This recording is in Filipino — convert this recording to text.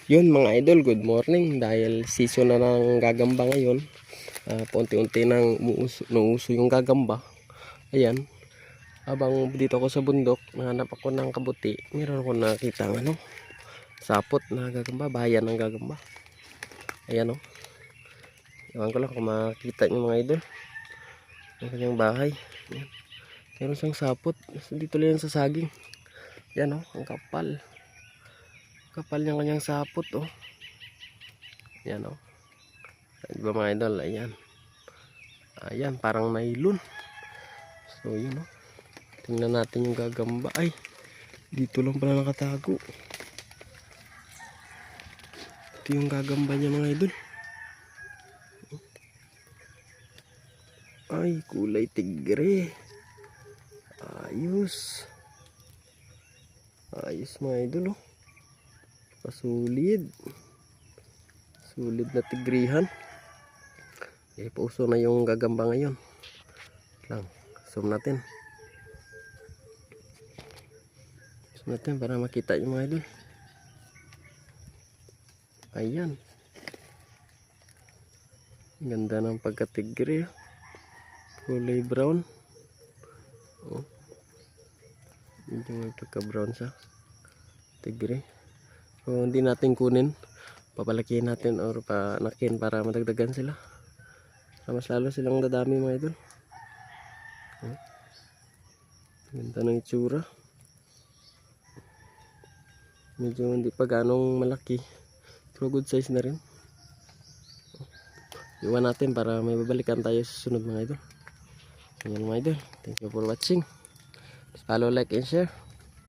Yun mga idol, good morning. Dahil season na ng gagamba ngayon, paunti-unti nang nauuso yung gagamba. Ayan, habang dito ako sa bundok, nahanap ako ng kabuti. Meron ako nakita ng sapot na gagamba, bahayan ng gagamba. Ayan o. Ewan ko lang kung makikita nyo mga idol. Ang kanyang bahay. Ayan. Meron siyang sapot. Dito lang sa saging. Ayan o, ang kapal. Kapal niyang kanyang sapot oh. Ayan oh. Diba mga idol, ayan. Ayan, parang nailon. So yun oh. Tingnan natin yung gagamba. Ay, dito lang pala nakatago. Ito yung gagamba niya mga idol. Ay, kulay tigre. Ayos. Ayos mga idol oh. Pasulid. Sulit na tigrihan. Pauso na yung gagamba ngayon. Lang, zoom natin. Zoom natin para makita yung mga idol. Ayan. Ganda ng pagkatigre. Kulay brown. Oh. Medyo may pagka-brown sa tigre. So hindi natin kunin, papalakihin natin or panakin para madagdagan sila, para mas lalo silang dadami mga idol. Ganda ng itsura. Medyo hindi pa ganong malaki pero good size na rin. Iwan natin para may babalikan tayo sa sunod mga idol. Ayan mga idol, thank you for watching. Follow, like and share.